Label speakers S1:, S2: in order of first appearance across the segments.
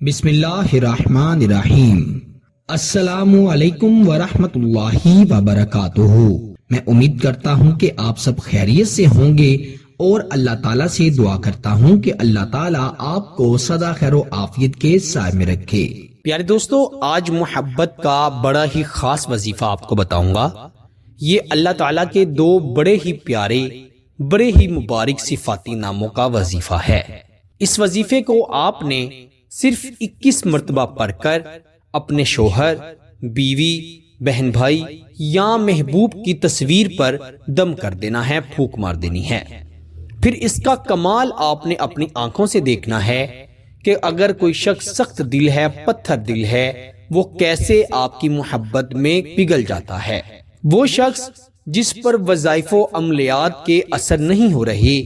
S1: بسم اللہ الرحمن الرحیم۔ السلام علیکم ورحمۃ اللہ وبرکاتہ۔ میں امید کرتا ہوں کہ آپ سب خیریت سے ہوں گے اور اللہ تعالیٰ سے دعا کرتا ہوں کہ اللہ تعالیٰ آپ کو سدا خیر و عافیت کے سائے میں رکھے۔
S2: پیارے دوستو، آج محبت کا بڑا ہی خاص وظیفہ آپ کو بتاؤں گا۔ یہ اللہ تعالیٰ کے دو بڑے ہی پیارے، بڑے ہی مبارک صفاتی ناموں کا وظیفہ ہے۔ اس وظیفے کو آپ نے صرف 21 مرتبہ پڑھ کر اپنے شوہر، بیوی، بہن بھائی یا محبوب کی تصویر پر دم کر دینا ہے، پھونک مار دینی ہے۔ پھر اس کا کمال آپ نے اپنی آنکھوں سے دیکھنا ہے کہ اگر کوئی شخص سخت دل ہے، پتھر دل ہے، وہ کیسے آپ کی محبت میں پگھل جاتا ہے۔ وہ شخص جس پر وظائف و عملیات کے اثر نہیں ہو رہے،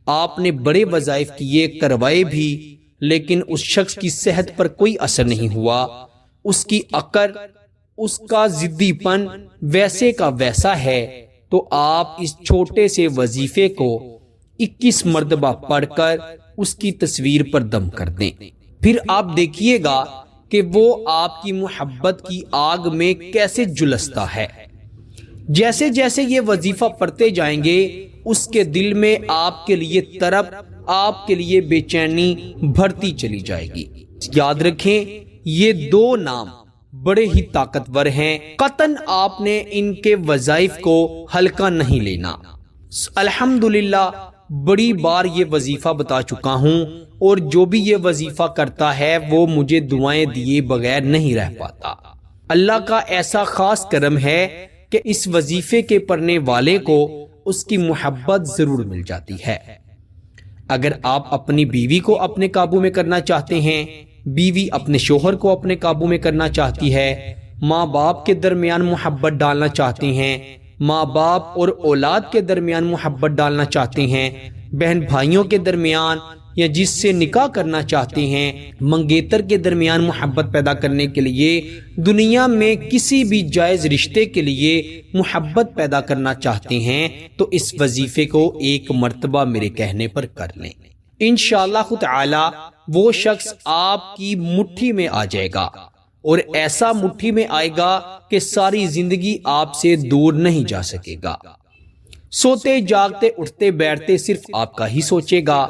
S2: آپ نے بڑے وظائف کیے، کروائے بھی، لیکن اس شخص کی صحت پر کوئی اثر نہیں ہوا، اس کی عقل، اس کا ضدی پن ویسے کا ویسا ہے، تو آپ اس چھوٹے سے وظیفے کو 21 مرتبہ پڑھ کر اس کی تصویر پر دم کر دیں۔ پھر آپ دیکھیے گا کہ وہ آپ کی محبت کی آگ میں کیسے جلستا ہے۔ جیسے جیسے یہ وظیفہ پڑھتے جائیں گے، اس کے دل میں آپ کے لیے طرب، آپ کے لیے بے چینی بڑھتی چلی جائے گی۔ یاد رکھیں، یہ دو نام بڑے ہی طاقتور ہیں، قطعاً آپ نے ان کے وظائف کو ہلکا نہیں لینا۔ الحمدللہ بڑی بار یہ وظیفہ بتا چکا ہوں، اور جو بھی یہ وظیفہ کرتا ہے وہ مجھے دعائیں دیے بغیر نہیں رہ پاتا۔ اللہ کا ایسا خاص کرم ہے کہ اس وظیفے کے پڑھنے والے کو اس کی محبت ضرور مل جاتی ہے۔ اگر آپ اپنی بیوی کو اپنے قابو میں کرنا چاہتے ہیں، بیوی اپنے شوہر کو اپنے قابو میں کرنا چاہتی ہے، ماں باپ کے درمیان محبت ڈالنا چاہتے ہیں، ماں باپ اور اولاد کے درمیان محبت ڈالنا چاہتے ہیں، بہن بھائیوں کے درمیان یا جس سے نکاح کرنا چاہتے ہیں، منگیتر کے درمیان محبت پیدا کرنے کے لیے، دنیا میں کسی بھی جائز رشتے کے لیے محبت پیدا کرنا چاہتے ہیں، تو اس وظیفے کو ایک مرتبہ میرے کہنے پر کر لیں۔ انشاءاللہ تعالی وہ شخص آپ کی مٹھی میں آ جائے گا، اور ایسا مٹھی میں آئے گا کہ ساری زندگی آپ سے دور نہیں جا سکے گا۔ سوتے جاگتے اٹھتے بیٹھتے صرف آپ کا ہی سوچے گا،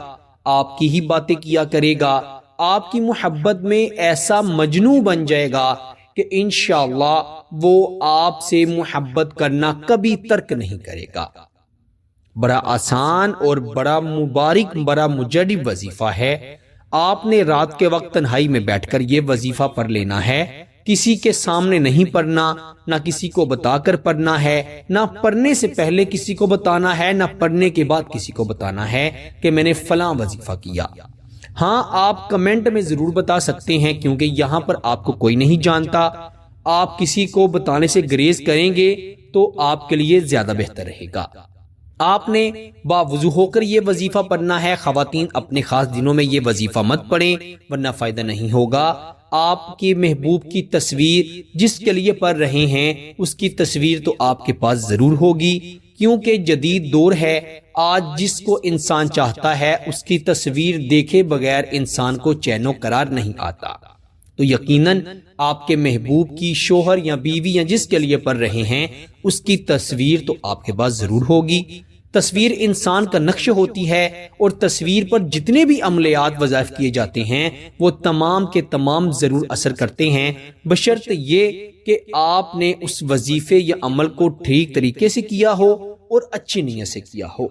S2: آپ کی ہی باتیں کیا کرے گا، آپ کی محبت میں ایسا مجنون بن جائے گا کہ انشاءاللہ وہ آپ سے محبت کرنا کبھی ترک نہیں کرے گا۔ بڑا آسان اور بڑا مبارک، بڑا مجرب وظیفہ ہے۔ آپ نے رات کے وقت تنہائی میں بیٹھ کر یہ وظیفہ پڑھ لینا ہے، کسی کے سامنے نہیں پڑھنا، نہ کسی کو بتا کر پڑھنا ہے، نہ پڑھنے سے پہلے کسی کو بتانا ہے، نہ پڑھنے کے بعد کسی کو بتانا ہے کہ میں نے فلاں وظیفہ کیا۔ ہاں، آپ کمنٹ میں ضرور بتا سکتے ہیں، کیونکہ یہاں پر آپ کو کوئی نہیں جانتا۔ آپ کسی کو بتانے سے گریز کریں گے تو آپ کے لیے زیادہ بہتر رہے گا۔ آپ نے باوضو ہو کر یہ وظیفہ پڑھنا ہے۔ خواتین اپنے خاص دنوں میں یہ وظیفہ مت پڑھیں، ورنہ فائدہ نہیں ہوگا۔ آپ کی محبوب کی تصویر جس کے لیے پڑھ رہے ہیں، اس کی تصویر تو آپ کے پاس ضرور ہوگی، کیونکہ جدید دور ہے۔ آج جس کو انسان چاہتا ہے، اس کی تصویر دیکھے بغیر انسان کو چین و قرار نہیں آتا۔ تو یقیناً آپ کے محبوب کی، شوہر یا بیوی یا جس کے لیے پڑھ رہے ہیں، اس کی تصویر تو آپ کے پاس ضرور ہوگی۔ تصویر انسان کا نقش ہوتی ہے، اور تصویر پر جتنے بھی عملیات وظائف کیے جاتے ہیں وہ تمام کے تمام ضرور اثر کرتے ہیں، بشرط یہ کہ آپ نے اس وظیفے یا عمل کو ٹھیک طریقے سے کیا ہو اور اچھی نیت سے کیا ہو۔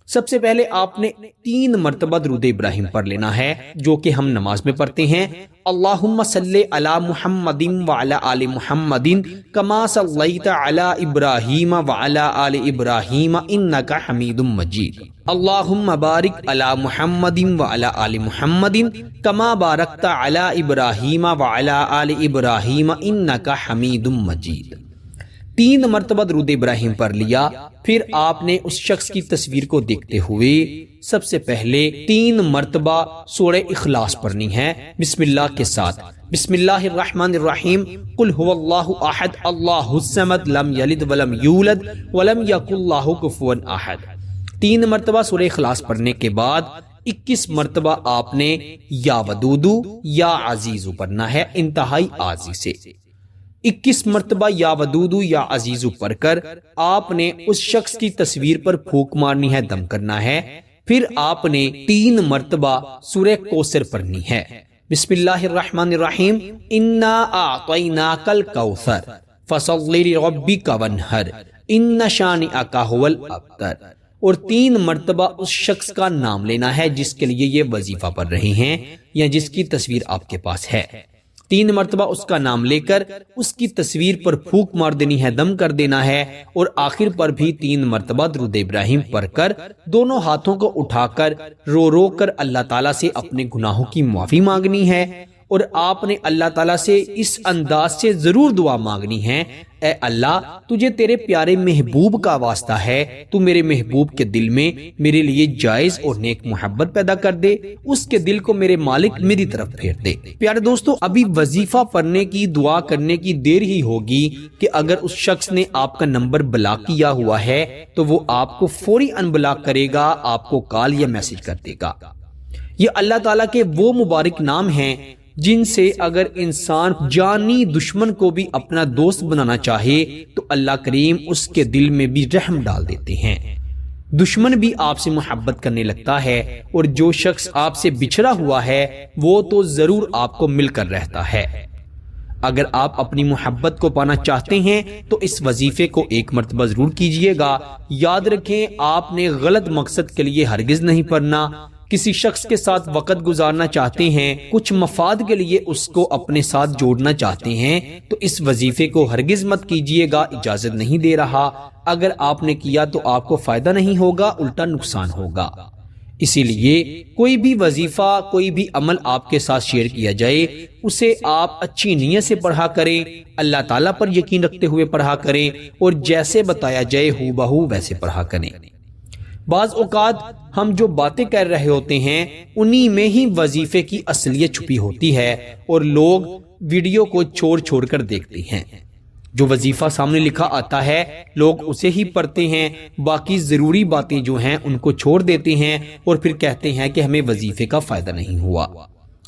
S2: سب سے پہلے آپ نے 3 مرتبہ درود ابراہیم پڑھ لینا ہے، جو کہ ہم نماز میں پڑھتے ہیں۔ اللہم صلی علی محمد وعلی آل محمد کما صلیت علی ابراہیم وعلی آل ابراہیم انک حمید مجید۔ اللہم بارک علی محمد وعلی آل محمد کما بارکت علی ابراہیم وعلی آل ابراہیم انک حمید مجید۔ 3 مرتبہ درود ابراہیم پڑھ لیا۔ پھر آپ نے اس شخص کی تصویر کو دیکھتے ہوئے سب سے پہلے 3 مرتبہ سورہ اخلاص پڑھنی ہے، بسم اللہ کے ساتھ۔ بسم اللہ الرحمن الرحیم، قل هو اللہ احد اللہ الصمد لم یلد ولم یولد ولم یکن لہ کفوا احد۔ 3 مرتبہ سورہ اخلاص پڑھنے کے بعد 21 مرتبہ آپ نے یا ودودو یا عزیزو پڑھنا ہے انتہائی آجزی سے۔ 21 مرتبہ یا ودودو یا عزیزو پڑھ کر آپ نے اس شخص کی تصویر پر پھونک مارنی ہے، دم کرنا ہے۔ پھر آپ نے 3 مرتبہ سورہ کوثر پڑھنی ہے۔ بسم اللہ الرحمن الرحیم، انا اعطیناک الکوثر فصلی لربک وانحر ان شانئک ھو الابتر، اور 3 مرتبہ اس شخص کا نام لینا ہے جس کے لیے یہ وظیفہ پڑھ رہے ہیں یا جس کی تصویر آپ کے پاس ہے۔ 3 مرتبہ اس کا نام لے کر اس کی تصویر پر پھونک مار دینی ہے، دم کر دینا ہے، اور آخر پر بھی 3 مرتبہ درود ابراہیم پڑھ کر دونوں ہاتھوں کو اٹھا کر رو رو کر اللہ تعالیٰ سے اپنے گناہوں کی معافی مانگنی ہے، اور آپ نے اللہ تعالیٰ سے اس انداز سے ضرور دعا مانگنی ہے، اے اللہ تجھے تیرے پیارے محبوب کا واسطہ ہے، تو میرے محبوب کے دل میں میرے لیے جائز اور نیک محبت پیدا کر دے، اس کے دل کو میرے مالک میری طرف پھیر دے۔ پیارے دوستو، ابھی وظیفہ پڑھنے کی دعا کرنے کی دیر ہی ہوگی کہ اگر اس شخص نے آپ کا نمبر بلاک کیا ہوا ہے تو وہ آپ کو فوری ان بلاک کرے گا، آپ کو کال یا میسج کر دے گا۔ یہ اللہ تعالیٰ کے وہ مبارک نام ہیں جن سے اگر انسان جانی دشمن کو بھی اپنا دوست بنانا چاہے تو اللہ کریم اس کے دل میں بھی رحم ڈال دیتے ہیں، دشمن بھی آپ سے محبت کرنے لگتا ہے، اور جو شخص آپ سے بچھڑا ہوا ہے وہ تو ضرور آپ کو مل کر رہتا ہے۔ اگر آپ اپنی محبت کو پانا چاہتے ہیں تو اس وظیفے کو 1 مرتبہ ضرور کیجئے گا۔ یاد رکھیں، آپ نے غلط مقصد کے لیے ہرگز نہیں پڑھنا۔ کسی شخص کے ساتھ وقت گزارنا چاہتے ہیں، کچھ مفاد کے لیے اس کو اپنے ساتھ جوڑنا چاہتے ہیں تو اس وظیفے کو ہرگز مت کیجئے گا، اجازت نہیں دے رہا۔ اگر آپ نے کیا تو آپ کو فائدہ نہیں ہوگا، الٹا نقصان ہوگا۔ اسی لیے کوئی بھی وظیفہ، کوئی بھی عمل آپ کے ساتھ شیئر کیا جائے اسے آپ اچھی نیت سے پڑھا کریں، اللہ تعالیٰ پر یقین رکھتے ہوئے پڑھا کریں، اور جیسے بتایا جائے ہو بہو ویسے پڑھا کریں۔ بعض اوقات ہم جو باتیں کر رہے ہوتے ہیں انہی میں ہی وظیفے کی اصلیت چھپی ہوتی ہے، اور لوگ ویڈیو کو چھوڑ کر دیکھتے ہیں۔ جو وظیفہ سامنے لکھا آتا ہے لوگ اسے ہی پڑھتے ہیں، باقی ضروری باتیں جو ہیں ان کو چھوڑ دیتے ہیں، اور پھر کہتے ہیں کہ ہمیں وظیفے کا فائدہ نہیں ہوا۔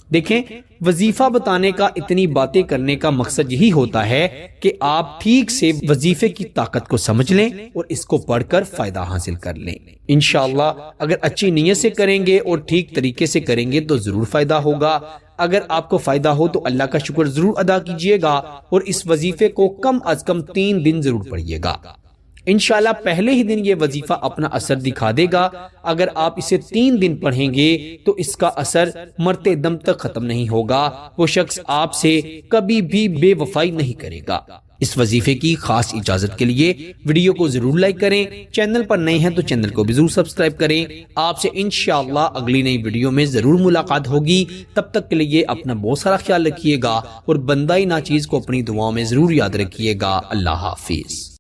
S2: دیکھیں، وظیفہ بتانے کا، اتنی باتیں کرنے کا مقصد یہی ہوتا ہے کہ آپ ٹھیک سے وظیفے کی طاقت کو سمجھ لیں اور اس کو پڑھ کر فائدہ حاصل کر لیں۔ انشاءاللہ اگر اچھی نیت سے کریں گے اور ٹھیک طریقے سے کریں گے تو ضرور فائدہ ہوگا۔ اگر آپ کو فائدہ ہو تو اللہ کا شکر ضرور ادا کیجئے گا، اور اس وظیفے کو کم از کم 3 دن ضرور پڑھیے گا۔ انشاءاللہ پہلے ہی دن یہ وظیفہ اپنا اثر دکھا دے گا۔ اگر آپ اسے 3 دن پڑھیں گے تو اس کا اثر مرتے دم تک ختم نہیں ہوگا، وہ شخص آپ سے کبھی بھی بے وفائی نہیں کرے گا۔ اس وظیفے کی خاص اجازت کے لیے ویڈیو کو ضرور لائک کریں، چینل پر نئے ہیں تو چینل کو بھی ضرور سبسکرائب کریں۔ آپ سے انشاءاللہ اگلی نئی ویڈیو میں ضرور ملاقات ہوگی، تب تک کے لیے اپنا بہت سارا خیال رکھیے گا، اور بندہ ناچیز کو اپنی دعاؤں میں ضرور یاد رکھیے گا۔ اللہ حافظ۔